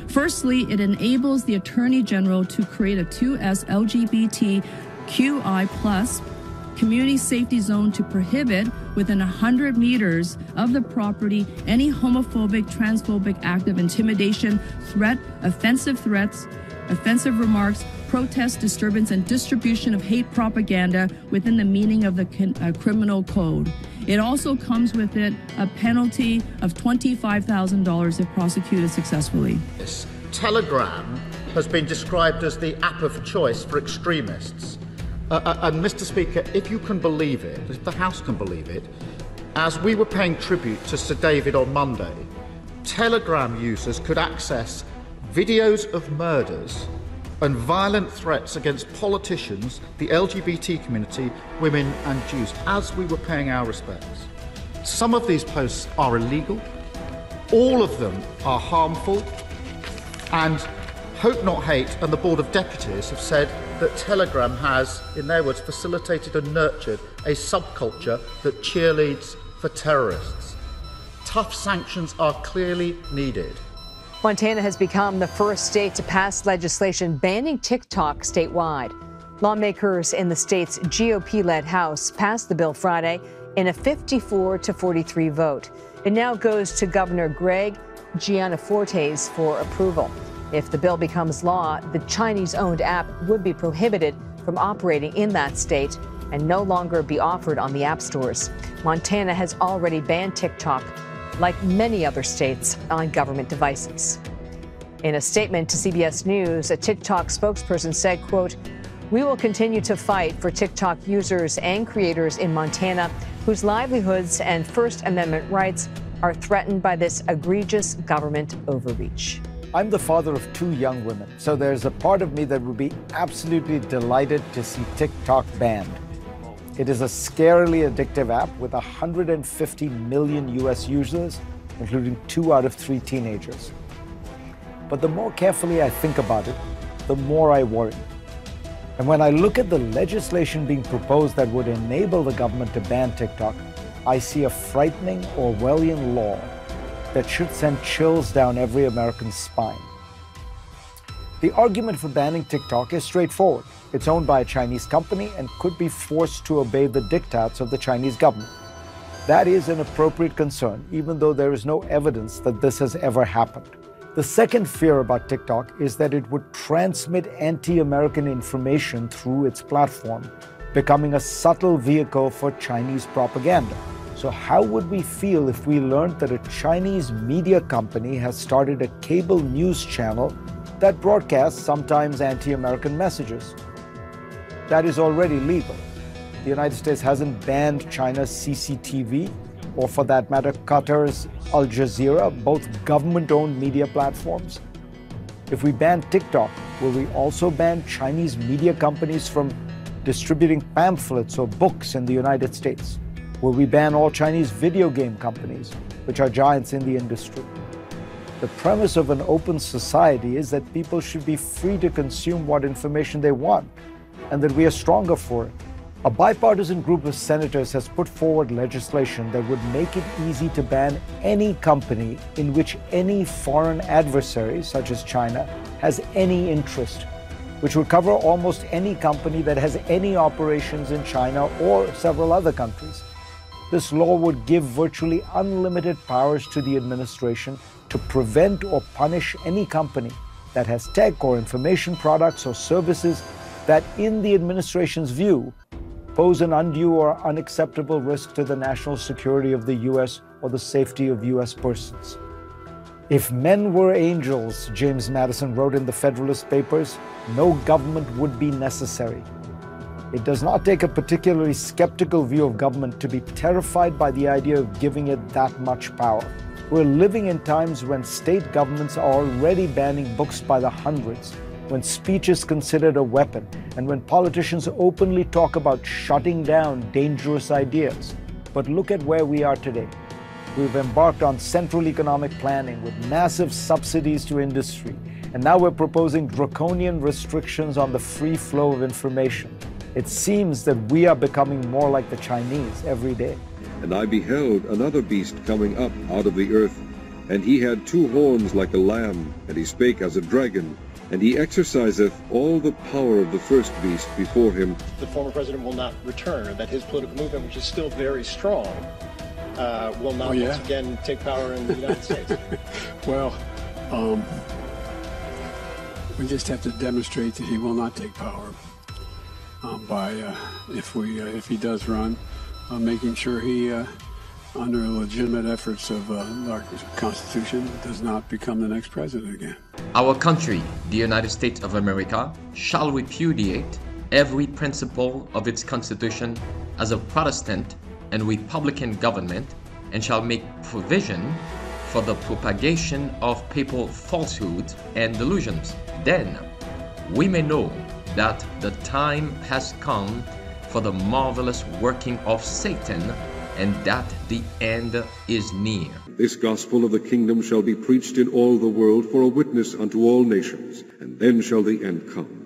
Firstly, it enables the Attorney General to create a 2S LGBTQI+ community safety zone to prohibit within 100 meters of the property any homophobic, transphobic act of intimidation, threat, offensive threats, offensive remarks, protest, disturbance, and distribution of hate propaganda within the meaning of the criminal code. It also comes with it a penalty of $25,000 if prosecuted successfully. Telegram has been described as the app of choice for extremists. And Mr. Speaker, if you can believe it, if the House can believe it, as we were paying tribute to Sir David on Monday, Telegram users could access videos of murders and violent threats against politicians, the LGBT community, women and Jews, as we were paying our respects. Some of these posts are illegal, all of them are harmful, and Hope Not Hate and the Board of Deputies have said that Telegram has, in their words, facilitated and nurtured a subculture that cheerleads for terrorists. Tough sanctions are clearly needed. Montana has become the first state to pass legislation banning TikTok statewide. Lawmakers in the state's GOP-led House passed the bill Friday in a 54-43 vote. It now goes to Governor Greg Giannafortes for approval. If the bill becomes law, the Chinese-owned app would be prohibited from operating in that state and no longer be offered on the app stores. Montana has already banned TikTok, like many other states, on government devices. In a statement to CBS News, a TikTok spokesperson said, quote, "We will continue to fight for TikTok users and creators in Montana whose livelihoods and First Amendment rights are threatened by this egregious government overreach." I'm the father of 2 young women, so there's a part of me that would be absolutely delighted to see TikTok banned. It is a scarily addictive app with 150 million US users, including 2 out of 3 teenagers. But the more carefully I think about it, the more I worry. And when I look at the legislation being proposed that would enable the government to ban TikTok, I see a frightening Orwellian law that should send chills down every American's spine. The argument for banning TikTok is straightforward. It's owned by a Chinese company and could be forced to obey the diktats of the Chinese government. That is an appropriate concern, even though there is no evidence that this has ever happened. The second fear about TikTok is that it would transmit anti-American information through its platform, becoming a subtle vehicle for Chinese propaganda. So how would we feel if we learned that a Chinese media company has started a cable news channel that broadcasts sometimes anti-American messages? That is already legal. The United States hasn't banned China's CCTV, or for that matter, Qatar's Al Jazeera, both government-owned media platforms. If we ban TikTok, will we also ban Chinese media companies from distributing pamphlets or books in the United States? Will we ban all Chinese video game companies, which are giants in the industry? The premise of an open society is that people should be free to consume what information they want, and that we are stronger for it. A bipartisan group of senators has put forward legislation that would make it easy to ban any company in which any foreign adversary, such as China, has any interest, which would cover almost any company that has any operations in China or several other countries. This law would give virtually unlimited powers to the administration to prevent or punish any company that has tech or information products or services that, in the administration's view, pose an undue or unacceptable risk to the national security of the U.S. or the safety of U.S. persons. If men were angels, James Madison wrote in the Federalist Papers, no government would be necessary. It does not take a particularly skeptical view of government to be terrified by the idea of giving it that much power. We're living in times when state governments are already banning books by the hundreds, when speech is considered a weapon, and when politicians openly talk about shutting down dangerous ideas. But look at where we are today. We've embarked on central economic planning with massive subsidies to industry, and now we're proposing draconian restrictions on the free flow of information. It seems that we are becoming more like the Chinese every day. And I beheld another beast coming up out of the earth, And he had 2 horns like a lamb, and he spake as a dragon, and he exerciseth all the power of the first beast before him. The former president will not return, or that his political movement, which is still very strong, will not once again take power in the United States. Well, we just have to demonstrate that he will not take power by, if he does run, making sure he, under legitimate efforts of our Constitution, does not become the next president again. Our country, the United States of America, shall repudiate every principle of its Constitution as a Protestant and Republican government, and shall make provision for the propagation of papal falsehoods and delusions. Then we may know that the time has come for the marvelous working of Satan, and that the end is near. This gospel of the kingdom shall be preached in all the world for a witness unto all nations, and then shall the end come.